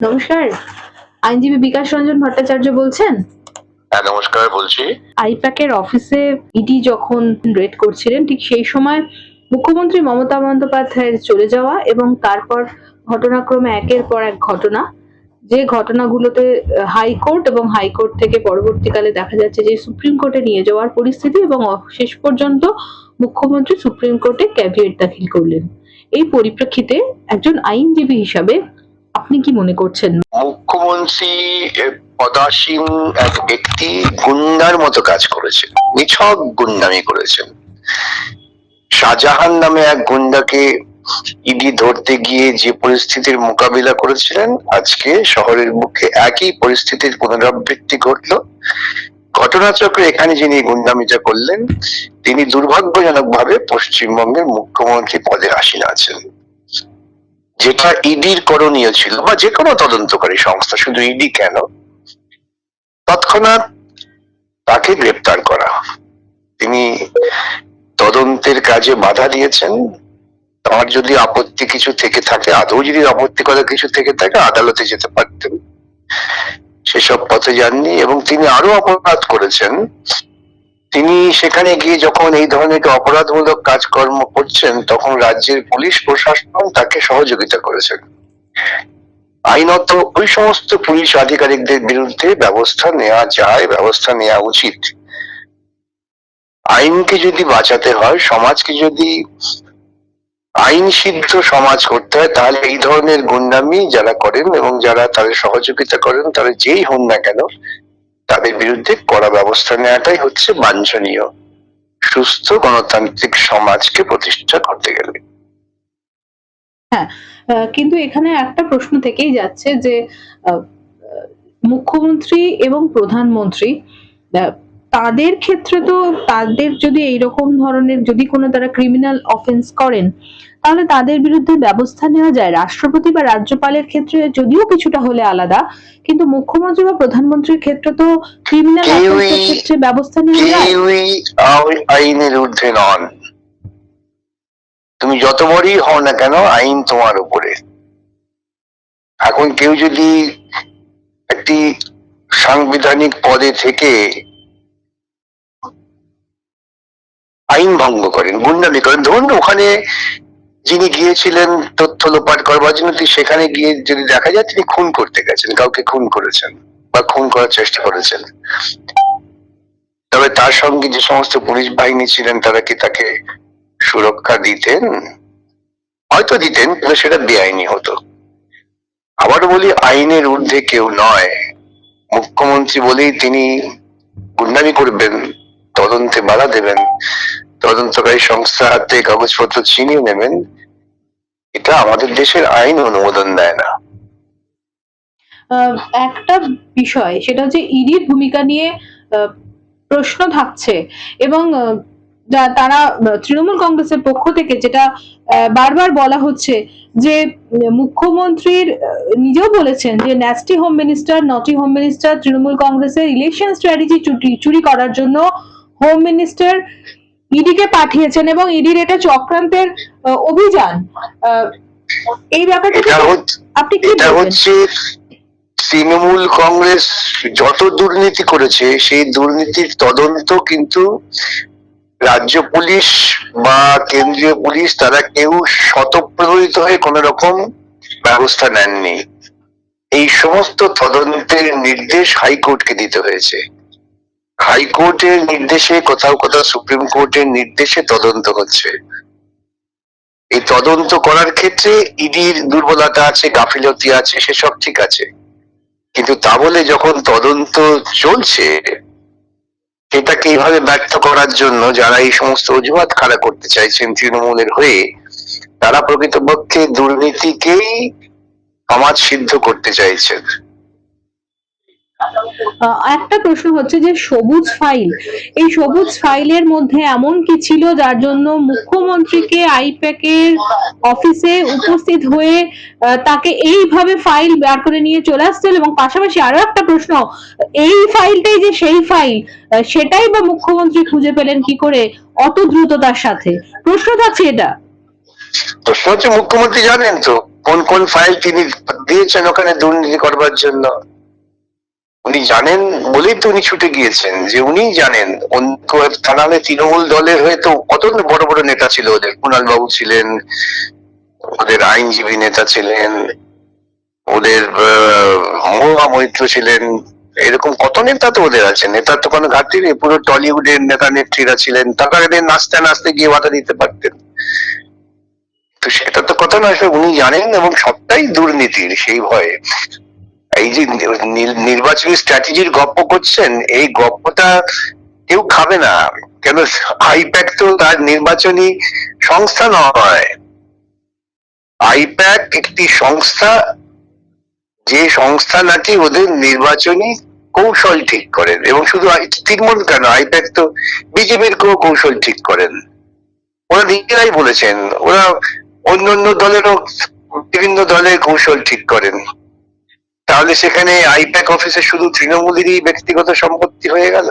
নমস্কার, আইনজীবী বিকাশ রঞ্জন ভট্টাচার্য বলছেন। হ্যাঁ, নমস্কার, বলছি। আইপ্যাকের অফিসে ইডি যখন রেড করছিলেন ঠিক সেই সময় মুখ্যমন্ত্রী মমতা বন্দ্যোপাধ্যায়ের চলে যাওয়া এবং তারপর ঘটনাক্রমে একের পর এক ঘটনা, যে ঘটনাগুলোতে হাইকোর্ট এবং হাইকোর্ট থেকে পরবর্তীকালে দেখা যাচ্ছে যে সুপ্রিম কোর্টে নিয়ে যাওয়ার পরিস্থিতি এবং শেষ পর্যন্ত মুখ্যমন্ত্রী সুপ্রিম কোর্টে ক্যাভিয়েট দাখিল করলেন। এই পরিপ্রেক্ষিতে একজন আইনজীবী হিসাবে আপনি কি মনে করছেন? মুখ্যমন্ত্রী পদাসীন এক ব্যক্তি গুন্ডার মতো কাজ করেছেন, নিছক গুন্ডামি করেছেন। শাহজাহান নামে এক গুন্ডাকে ইডি ধরতে গিয়ে যে পরিস্থিতির মোকাবিলা করেছিলেন, আজকে শহরের মুখে একই পরিস্থিতির পুনরাবৃত্তি ঘটল। ঘটনাচক্রে এখানে যিনি গুন্ডামিটা করলেন তিনি দুর্ভাগ্যজনকভাবে পশ্চিমবঙ্গের মুখ্যমন্ত্রী পদে আসীন আছেন। যেটা ইডির করণীয় ছিল, বা যে কোনো তদন্তকারী সংস্থা, শুধু ইডি কেন, তৎক্ষণাৎ তাকে গ্রেপ্তার করা। তিনি তদন্তের কাজে বাধা দিয়েছেন। তার যদি আপত্তি কিছু থেকে থাকে, আদৌ যদি আপত্তিকর কিছু থেকে থাকে, আদালতে যেতে পারতেন, সেসব পথে যাননি। এবং তিনি আরো অপরাধ করেছেন। তিনি সেখানে গিয়ে যখন এই ধরনের অপরাধমূলক কাজকর্ম করছেন, তখন রাজ্যের পুলিশ প্রশাসন তাকে সহযোগিতা করেছেন। আইনত ওই সমস্ত পুলিশ আধিকারিকদের বিরুদ্ধে ব্যবস্থা নেওয়া যায়, ব্যবস্থা নেওয়া উচিত। আইনকে যদি বাঁচাতে হয়, সমাজকে যদি আইন সিদ্ধ সমাজ করতে হয়, তাহলে এই ধরনের গুন্ডামি যারা করেন এবং যারা তাদের সহযোগিতা করেন, তারা যেই হন না কেন, তাদের বিরুদ্ধে কড়া ব্যবস্থা নেওয়াটাই হচ্ছে বাঞ্ছনীয় সুস্থ গণতান্ত্রিক সমাজকে প্রতিষ্ঠা করতে গেলে। হ্যাঁ, কিন্তু এখানে একটা প্রশ্ন থেকেই যাচ্ছে যে মুখ্যমন্ত্রী এবং প্রধানমন্ত্রী তাদের ক্ষেত্রে তো তাদের যদি এইরকম ধরনের যদি কোনো তারা ক্রিমিনাল অফেন্স করেন, তাহলে তাদের বিরুদ্ধে ব্যবস্থা নেওয়া যায়। রাষ্ট্রপতি বা রাজ্যপালের ক্ষেত্রে যদিও কিছুটা হলে আলাদা, কিন্তু মুখ্যমন্ত্রী বা প্রধানমন্ত্রীর ক্ষেত্রে তো ক্রিমিনাল অফেন্সের ক্ষেত্রে ব্যবস্থা নেওয়া যায়। কেউই আইনের ঊর্ধ্বে নন। তুমি যত বড়ই হও না কেন, আইন তোমার উপরে। এখন কেউ যদি একটি সাংবিধানিক পদে থেকে আইন ভঙ্গ করেন, গুন্ডামি করেন, ধরুন ওখানে যিনি গিয়েছিলেন তথ্য লোপাট করবার জন্য, সেখানে গিয়ে যদি দেখা যায় তিনি খুন করতে গেছেন, কাউকে খুন করেছেন বা খুন করার চেষ্টা করেছেন, তবে তার সঙ্গে যে সমস্ত পুলিশ বাহিনী ছিলেন তারা কি তাকে সুরক্ষা দিতেন? হয়তো দিতেন, কিন্তু সেটা বেআইনি হতো। আবার বলি, আইনের ঊর্ধ্বে কেউ নয়। মুখ্যমন্ত্রী বলেই তিনি গুন্ডামি করবেন, তদন্তে বাধা দেবেন, তদন্তকারী সংস্থা হাতে কাগজপত্র ছিনিয়ে নেবেন, এটা আমাদের দেশের আইন অনুমোদন দেয় না। একটা বিষয় সেটা হচ্ছে ইডির ভূমিকা নিয়ে প্রশ্ন থাকছে এবং তারা তৃণমূল কংগ্রেসের পক্ষ থেকে যেটা বারবার বলা হচ্ছে যে মুখ্যমন্ত্রীর নিজেও বলেছেন যে ন্যাস্টি হোম মিনিস্টার, নটি হোম মিনিস্টার, তৃণমূল কংগ্রেসের ইলেকশন স্ট্র্যাটেজি চুরি করার জন্য হোম মিনিস্টার ইডিকে পাঠিয়েছেন এবং ইডির এটা চক্রান্তের অভিযান। এই ব্যাপারটা আপনি কি বলবেন? তৃণমূল কংগ্রেস যত দুর্নীতি করেছে, সেই দুর্নীতির তদন্ত কিন্তু রাজ্য পুলিশ বা কেন্দ্রীয় পুলিশ তারা কেউ স্বতঃপ্রণোদিত হয়ে কোন রকম ব্যবস্থা নেননি। এই সমস্ত তদন্তের নির্দেশ হাইকোর্টকে দিতে হয়েছে। হাইকোর্টের নির্দেশে, কোথাও কোথাও সুপ্রিম কোর্টের নির্দেশে তদন্ত হচ্ছে। এই তদন্ত করার ক্ষেত্রে ইডির দুর্বলতা আছে, গাফিলতি আছে, সেসব ঠিক আছে, কিন্তু তা বলে যখন তদন্ত চলছে, এটাকে এইভাবে ব্যর্থ করার জন্য যারা এই সমস্ত অজুহাত খাড়া করতে চাইছেন তৃণমূলের হয়ে, তারা প্রকৃতপক্ষে দুর্নীতিকেই সমাজ সিদ্ধ করতে চাইছেন। একটা প্রশ্ন হচ্ছে যে সবুজ ফাইল, এই সবুজ ফাইলের মধ্যে এমন কি ছিল যার জন্য মুখ্যমন্ত্রীকে আইপ্যাকের অফিসে উপস্থিত হয়ে তাকে এইভাবে ফাইল বের করে নিয়ে চলে আসছিল? এবং পাশাপাশি আরো একটা প্রশ্ন, এই ফাইলটাই যে সেই ফাইল, সেটাই বা মুখ্যমন্ত্রী খুঁজে পেলেন কি করে অত দ্রুততার সাথে? প্রশ্ন থাকছে এটা। প্রশ্ন হচ্ছে, মুখ্যমন্ত্রী জানেন তো কোন কোন ফাইল তিনি দিয়েছেন ওখানে দুর্নীতি করবার জন্য উনি জানেন বলেই তো উনি ছুটে গিয়েছেন, যে উনি জানেন। তা নাহলে তৃণমূল দলের হয়ে তো কত বড় বড় নেতা ছিল ওদের, কুণাল বাবু ছিলেন, ওদের আইনজীবী নেতা ছিলেন, ওদের মহুয়া মৈত্র ছিলেন, এরকম কত নেতা তো ওদের আছে। নেতার তো কোনো ঘাটতি নেই, পুরো টলিউডের নেতা নেত্রীরা ছিলেন, তারা এদের নাচতে নাচতে গিয়ে বাধা দিতে পারতেন। তো সেটা তো কথা নয়, উনি জানেন এবং সবটাই দুর্নীতির সেই ভয়ে। এই যে নির্বাচনী স্ট্র্যাটেজির গপ্প করছেন, এই গপ্পটা কেউ খাবে না। কেন, আইপ্যাক তো তার নির্বাচনী সংস্থা নয়। আইপ্যাক একটি সংস্থা, যে সংস্থা নাকি ওদের নির্বাচনী কৌশল ঠিক করেন, এবং শুধু তৃণমূল কেন, আইপ্যাক তো বিজেপির কৌশল ঠিক করেন। ওরা নিজেরাই বলেছেন, ওরা অন্য অন্য দলেরও বিভিন্ন দলের কৌশল ঠিক করেন। তাহলে সেখানে আইপ্যাক অফিসে শুধু তৃণমূলেরই ব্যক্তিগত সম্পত্তি হয়ে গেল?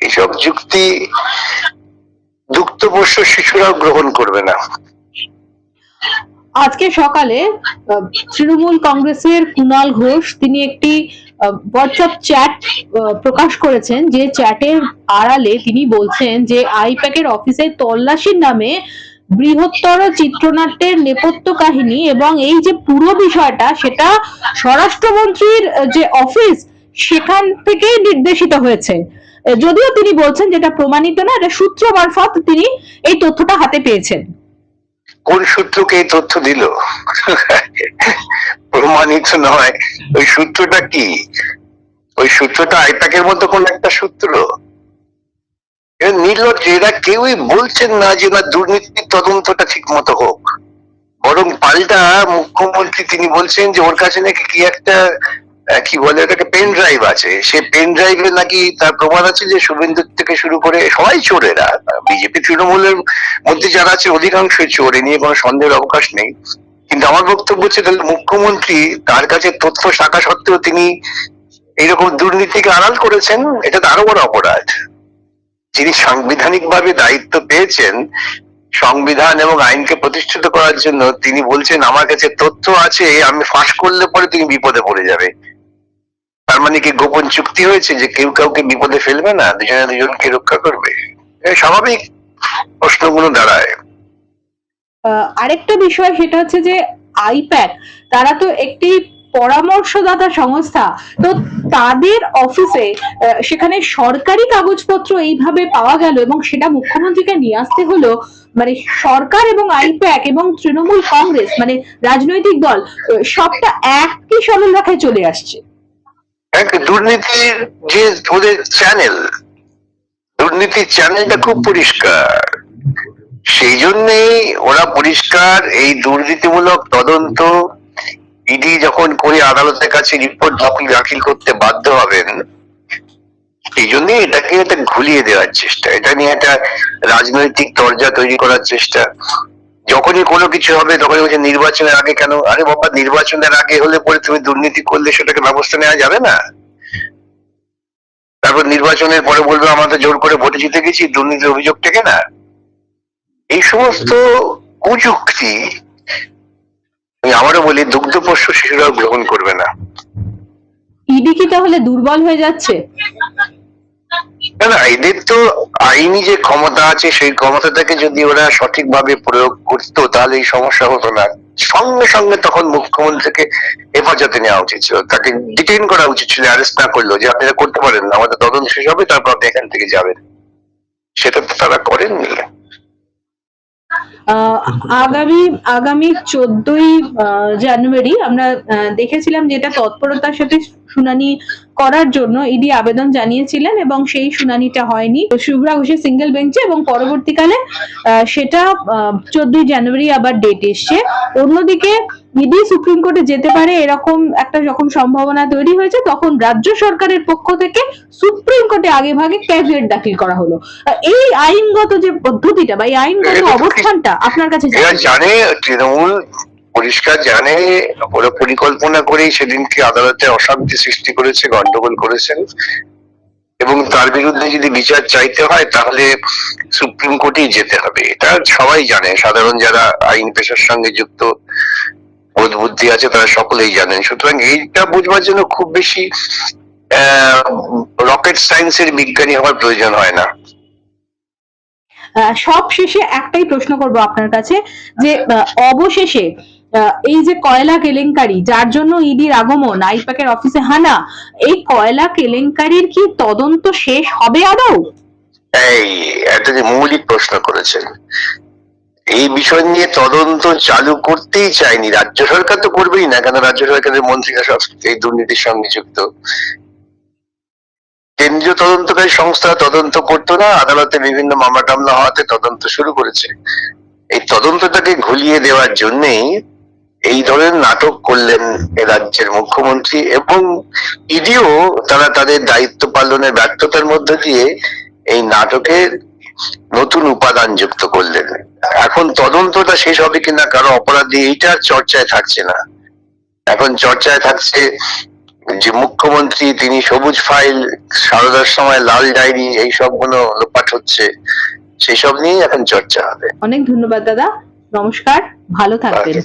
এসব যুক্তি দুগ্ধপোষ্য শিশুরাও গ্রহণ করবে না। আজকে সকালে তৃণমূল কংগ্রেসের কুণাল ঘোষ তিনি একটি হোয়াটসঅ্যাপ চ্যাট প্রকাশ করেছেন, যে চ্যাটের আড়ালে তিনি বলছেন যে আইপ্যাকের অফিসে তল্লাশির নামে বৃহত্তর চিত্রনাট্যের নেপথ্য কাহিনী এবং এই যে পুরো বিষয়টা সেটা স্বরাষ্ট্রমন্ত্রীর যে অফিস সেখান থেকেই নির্দেশিত হয়েছে। যদিও তিনি বলছেন যেটা প্রমাণিত না, এটা সূত্র মারফত তিনি এই তথ্যটা হাতে পেয়েছেন। কোন সূত্রকে এই তথ্য দিল? প্রমাণিত নয়, ওই সূত্রটা কি? ওই সূত্রটা আইপ্যাকের মতো কোন একটা সূত্র? নির্লজ্জ, এরা কেউই বলছেন না যে না দুর্নীতির তদন্তটা ঠিক মতো হোক, বরং পাল্টা মুখ্যমন্ত্রী তিনি বলছেন যে ওর কাছে নাকি কি একটা কি বলে ওটাকে পেন ড্রাইভ আছে, সে পেন ড্রাইভে নাকি তার প্রমাণ আছে যে শুভেন্দু থেকে শুরু করে সবাই চোর। এরা বিজেপি তৃণমূলের মধ্যে যারা আছে অধিকাংশই চোর, এ নিয়ে কোনো সন্দেহের অবকাশ নেই। কিন্তু আমার বক্তব্য হচ্ছে, তাহলে মুখ্যমন্ত্রী তার কাছে তথ্য থাকা সত্ত্বেও তিনি এইরকম দুর্নীতিকে আড়াল করেছেন, এটা তো আরো বড় অপরাধ। যিনি সাংবিধানিক ভাবে দায়িত্ব পেয়েছেন সংবিধান এবং আইনকে প্রতিষ্ঠিত করার জন্য, তিনি বলছেন আমার কাছে তথ্য আছে, আমি ফাঁস করলে পরে তুমি বিপদে পড়ে যাবে। তার মানে কি গোপন চুক্তি হয়েছে যে কেউ কাউকে বিপদে ফেলবে না, দুজনে দুজনকে রক্ষা করবে? স্বাভাবিক প্রশ্নগুলো দাঁড়ায়। আরেকটা বিষয় সেটা হচ্ছে যে আইপ্যাক তারা তো একটি পরামর্শদাতা সংস্থা, তো তাদের অফিসে সেখানে সরকারি কাগজপত্র এইভাবে পাওয়া গেল এবং সেটা মুখ্যমন্ত্রীকে নিয়ে আসতে হলো। মানে সরকার এবং আইপ্যাক এবং তৃণমূল কংগ্রেস মানে রাজনৈতিক দল সবটা একই সরল রেখায় চলে আসছে। দুর্নীতির যে ওদের চ্যানেল, দুর্নীতির চ্যানেলটা খুব পরিষ্কার, সেই জন্যই ওরা পরিষ্কার। এই দুর্নীতিমূলক তদন্ত ইডি যখন করে আদালতের কাছে রিপোর্ট দাখিল করতে বাধ্য হবেন, এই জন্যই এটাকে একটা ঘুলিয়ে দেওয়ার চেষ্টা, এটা নিয়ে একটা রাজনৈতিক দরজা তৈরি করার চেষ্টা। যখনই কোনো কিছু হবে তখনই বলছে নির্বাচনের আগে কেন? আরে বাবা, নির্বাচনের আগে হলে পরে তুমি দুর্নীতি করলে সেটাকে ব্যবস্থা নেওয়া যাবে না? তারপর নির্বাচনের পরে বলবে আমরা তো জোর করে ভোটে জিতে গেছি, দুর্নীতির অভিযোগ থেকে না। এই সমস্ত কুযুক্তি আমি আবারও বলি দুগ্ধপোষ্য শিশুরাও গ্রহণ করবে না। ইডি কি তাহলে দুর্বল হয়ে যাচ্ছে? না, এদের তো আইনি যে ক্ষমতা আছে সেই ক্ষমতাটাকে যদি ওরা সঠিকভাবে প্রয়োগ করতো তাহলে এই সমস্যা হতো না। সঙ্গে সঙ্গে তখন মুখ্যমন্ত্রীকে হেফাজতে নেওয়া উচিত ছিল, তাকে ডিটেইন করা উচিত ছিল, অ্যারেস্ট না করলেও, যে আপনারা করতে পারেন না, আমাদের তদন্ত শেষ হবে তারপর আপনি এখান থেকে যাবেন। সেটা তো তারা করেননি। আগামী 14ই জানুয়ারি আমরা দেখেছিলাম যেটা তৎপরতার সাথে শুনানি করার জন্য ইডি আবেদন জানিয়েছিলেন এবং সেই শুনানিটা হয়নি শুভ্রা ঘোষের সিঙ্গেল বেঞ্চে, এবং পরবর্তীকালে সেটা 14ই জানুয়ারি আবার ডেট এসছে। অন্যদিকে ইডি সুপ্রিম কোর্টে যেতে পারে এরকম একটা যখন সম্ভাবনা তৈরি হয়েছে, তখন রাজ্য সরকারের পক্ষ থেকে সুপ্রিম কোর্টে আগে ভাগে ক্যাভিয়েট দাখিল করা হলো। এই আইনগত যে পদ্ধতিটা বা এই আইনগত অবস্থানটা আপনার কাছে জানে তৃণমূল পরিষ্কার জানে, ওরা পরিকল্পনা করেই সেদিনকে আদালতে অশান্তি সৃষ্টি করেছে, গন্ডগোল করেছেন, এবং তার বিরুদ্ধে যদি বিচার চাইতে হয় তাহলে সুপ্রিম কোর্টেই যেতে হবে। এটা সবাই জানে, সাধারণ যারা আইন পেশার সঙ্গে যুক্ত বোধ বুদ্ধি আছে তারা সকলেই জানেন। সুতরাং এইটা বুঝবার জন্য খুব বেশি রকেট সায়েন্সের বিজ্ঞানী হওয়ার প্রয়োজন হয় না। সব শেষে একটাই প্রশ্ন করব আপনার কাছে যে অবশেষে এই যে কয়লা কেলেঙ্কারি যার জন্য ইডির আগমন, আইপ্যাকের অফিসে হানা, এই কয়লা কেলেঙ্কারির কি তদন্ত শেষ হবে আদৌ? এই একটা যে মৌলিক প্রশ্ন করেছেন, এই বিষয় নিয়ে তদন্ত চালু করতেই চায়নি রাজ্য সরকার, তো করবেই না, কেন রাজ্য সরকারের মন্ত্রীরা সব এই দুর্নীতির সঙ্গে যুক্ত। কেন্দ্রীয় তদন্তকারী সংস্থা তদন্ত করতো না, আদালতে বিভিন্ন মামলা টামলা হওয়াতে তদন্ত শুরু করেছে। এই তদন্তটাকে ঘুলিয়ে দেওয়ার জন্যই এই ধরনের নাটক করলেন এ রাজ্যের মুখ্যমন্ত্রী, এবং ইডিও তারা তাদের দায়িত্ব পালনের ব্যর্থতার মধ্য দিয়ে এই নাটকের নতুন উপাদান যুক্ত করলেন। এখন তদন্তটা শেষ হবে কিনা, কারো অপরাধী, এইটা আর চর্চায় থাকছে না। এখন চর্চায় থাকছে যে মুখ্যমন্ত্রী তিনি সবুজ ফাইল, সারদার সময় লাল ডায়েরি, এই সবগুলো লোপাট হচ্ছে, সেসব নিয়ে এখন চর্চা হবে। অনেক ধন্যবাদ দাদা, নমস্কার, ভালো থাকবেন।